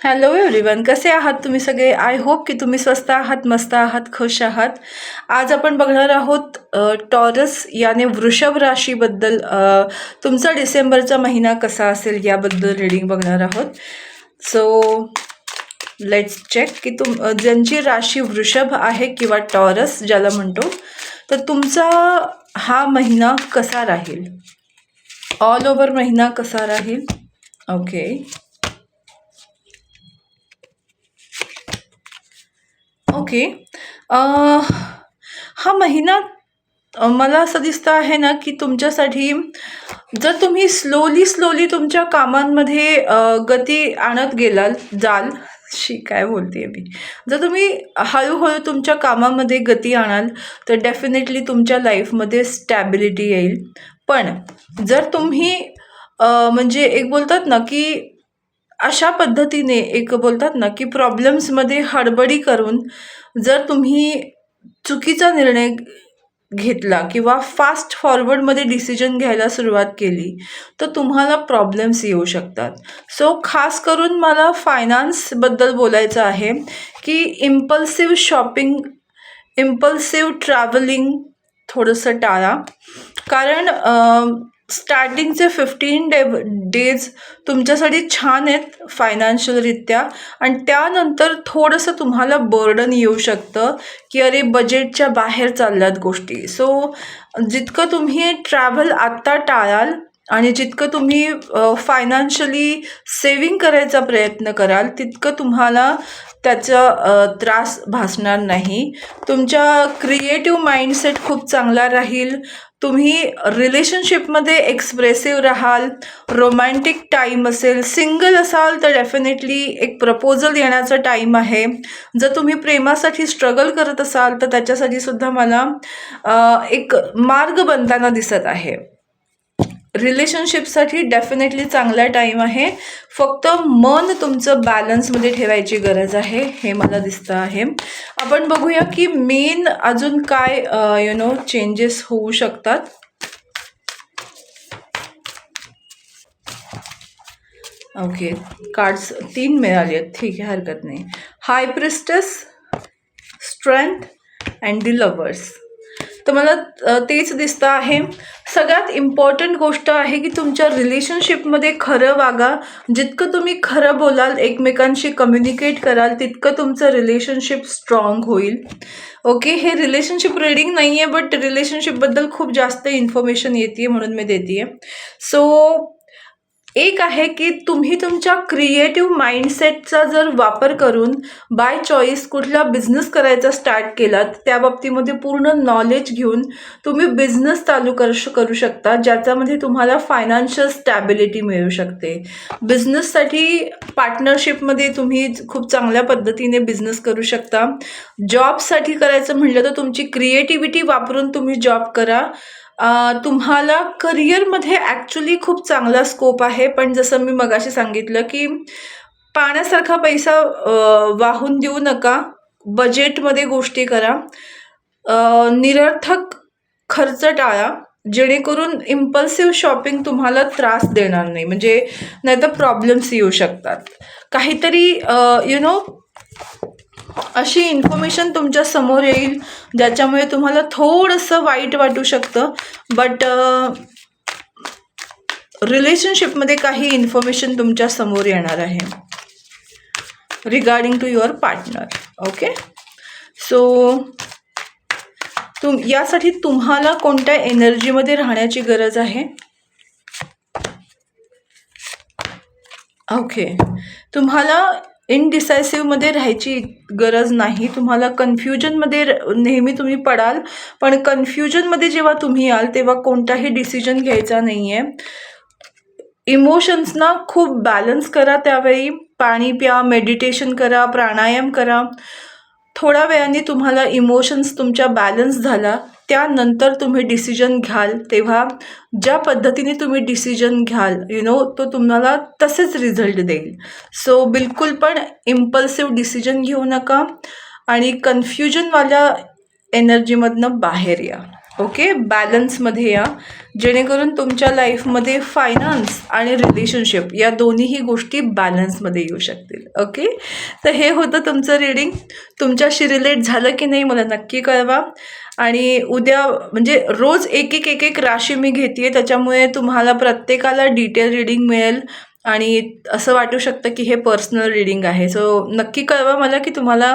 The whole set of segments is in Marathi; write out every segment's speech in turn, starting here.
हॅलो एव्हरीवन, कसे आहात तुम्ही सगळे? आय होप की तुम्ही स्वस्त आहात, मस्त आहात, खुश आहात. आज आपण बघणार आहोत टॉरस याने वृषभ राशीबद्दल. तुमचा डिसेंबरचा महिना कसा असेल याबद्दल रीडिंग बघणार आहोत. सो लेट्स चेक की ज्यांची राशी वृषभ आहे किंवा टॉरस ज्याला म्हणतो, तर तुमचा हा महिना कसा राहील, ऑल ओव्हर महिना कसा राहील. Okay, okay. हा महिना मला असं दिसतं आहे ना की तुमच्यासाठी, जर तुम्ही स्लोली तुमच्या कामांमध्ये गती आणत जाल, काय बोलते मी, जर तुम्ही हळूहळू तुमच्या कामामध्ये गती आणाल तर डेफिनेटली तुमच्या लाईफमध्ये स्टॅबिलिटी येईल. पण जर तुम्ही म्हणजे एक बोलतात ना की अशा पद्धतीने, एक बोलतात ना की प्रॉब्लेम्समध्ये हडबडी करून जर तुम्ही चुकीचा निर्णय घेतला किंवा फास्ट फॉरवर्डमध्ये डिसिजन घ्यायला सुरुवात केली तर तुम्हाला प्रॉब्लेम्स येऊ शकतात. सो खास करून मला फायनान्सबद्दल बोलायचं आहे की इम्पल्सिव्ह शॉपिंग, इम्पल्सिव्ह ट्रॅव्हलिंग थोडंसं टाळा. कारण स्टार्टिंगचे 15 डेज तुमच्यासाठी छान आहेत फायनान्शियलरित्या, आणि त्यानंतर थोडंसं तुम्हाला बर्डन येऊ शकतं की अरे बजेटच्या बाहेर चालल्यात गोष्टी. सो जितकं तुम्ही ट्रॅव्हल आत्ता टाळाल आणि जितकं तुम्ही फायनान्शियली सेविंग करायचा प्रयत्न कराल तितकं तुम्हाला त्याचा त्रास भासणार नाही. तुमच्या क्रिएटिव्ह माइंडसेट खूप चांगला राहील. तुम्ही रिलेशनशिपमध्ये एक्सप्रेसिव्ह राहाल. रोमॅन्टिक टाईम असेल. सिंगल असाल तर डेफिनेटली एक प्रपोजल येण्याचा टाईम आहे. जर तुम्ही प्रेमासाठी स्ट्रगल करत असाल तर त्याच्यासाठी सुद्धा मला एक मार्ग बनताना दिसत आहे. रिलेशनशिपसाठी डेफिनेटली चांगला टाईम आहे. फक्त मन तुमचं बॅलन्समध्ये ठेवायची गरज आहे, हे मला दिसतं आहे. आपण बघूया की मेन अजून काय चेंजेस होऊ शकतात. ओके, कार्ड्स 3 मिळाले आहेत, ठीक आहे, हरकत नाही. High priestess, strength and the lovers. तर मला तेच दिसतं आहे. सगळ्यात इम्पॉर्टंट गोष्ट आहे की तुमच्या रिलेशनशिपमध्ये खरं वागा. जितकं तुम्ही खरं बोलाल, एकमेकांशी कम्युनिकेट कराल, तितकं तुमचं रिलेशनशिप स्ट्रॉंग होईल. ओके, हे रिलेशनशिप रीडिंग नाही आहे, बट रिलेशनशिपबद्दल खूप जास्त इन्फॉर्मेशन येते म्हणून मी देते आहे. सो एक आहे की तुम्ही तुमच्या क्रिएटिव्ह माइंडसेटचा जर वापर करून बाय चॉईस कुठला बिझनेस करायचा स्टार्ट केलात, त्या बाबतीमध्ये पूर्ण नॉलेज घेऊन तुम्ही बिझनेस चालू करू शकता, ज्याच्यामध्ये तुम्हाला फायनान्शियल स्टॅबिलिटी मिळू शकते. बिझनेससाठी पार्टनरशिपमध्ये तुम्ही खूप चांगल्या पद्धतीने बिझनेस करू शकता. जॉबसाठी करायचं म्हटलं तर तुमची क्रिएटिव्हिटी वापरून तुम्ही जॉब करा. तुम्हाला करिअरमध्ये ॲक्च्युली खूप चांगला स्कोप आहे, पण जसं मी मगाशी सांगितलं की पाण्यासारखा पैसा वाहून देऊ नका. बजेटमध्ये गोष्टी करा. निरर्थक खर्च टाळा, जेणेकरून इम्पल्सिव्ह शॉपिंग तुम्हाला त्रास देणार नाही, म्हणजे नाहीतर प्रॉब्लेम्स येऊ शकतात. काहीतरी अशी इन्फॉर्मेशन तुमच्या समोर येईल ज्याच्यामुळे तुम्हाला थोडंसं वाईट वाटू शकतं, बट रिलेशनशिपमध्ये काही इन्फॉर्मेशन तुमच्या समोर येणार आहे regarding to your partner. Okay, so यासाठी तुम्हाला कोणत्या एनर्जीमध्ये राहण्याची गरज आहे. ओके, तुम्हाला इनडिसायसिव्हमध्ये राहायची गरज नाही. तुम्हाला कन्फ्युजनमध्ये नेहमी तुम्ही पडाल, पण कन्फ्युजनमध्ये जेव्हा तुम्ही याल तेव्हा कोणताही डिसिजन घ्यायचा नाही आहे. इमोशन्सना खूप बॅलन्स करा. त्यावेळी पाणी प्या, मेडिटेशन करा, प्राणायाम करा. थोड्या वेळाने तुम्हाला इमोशन्स तुमच्या बॅलन्स झाला, त्यानंतर तुम्ही डिसिजन घ्याल, तेव्हा ज्या पद्धतीने तुम्ही डिसिजन घ्याल तो तुम्हाला तसेच रिझल्ट देईल. सो बिलकुल पण इम्पल्सिव्ह डिसिजन घेऊ नका आणि कन्फ्युजनवाल्या एनर्जीमधनं बाहेर या. ओके, बॅलन्समध्ये या, जेणेकरून तुमच्या लाईफमध्ये फायनान्स आणि रिलेशनशिप या दोन्हीही गोष्टी बॅलन्समध्ये येऊ शकतील. ओके, तर हे होतं तुमचं रीडिंग. तुमच्याशी रिलेट झालं की नाही मला नक्की कळवा. आणि उद्या म्हणजे रोज एक एक राशी मी घेते, त्याच्यामुळे तुम्हाला प्रत्येकाला डिटेल रीडिंग मिळेल आणि असं वाटू शकतं की हे पर्सनल रीडिंग आहे. सो नक्की कळवा मला की तुम्हाला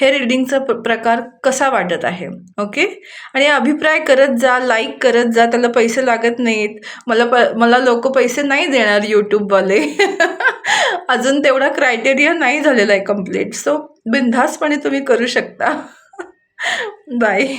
हे रीडिंगचा प्रकार कसा वाटत आहे. ओके, आणि अभिप्राय करत जा, लाईक करत जा, त्याला पैसे लागत नाहीत. मला लोक पैसे नाही देणार यूट्यूबवाले. अजून तेवढा क्रायटेरिया नाही झालेला आहे कम्प्लीट. सो बिनधास्तपणे तुम्ही करू शकता. बाय.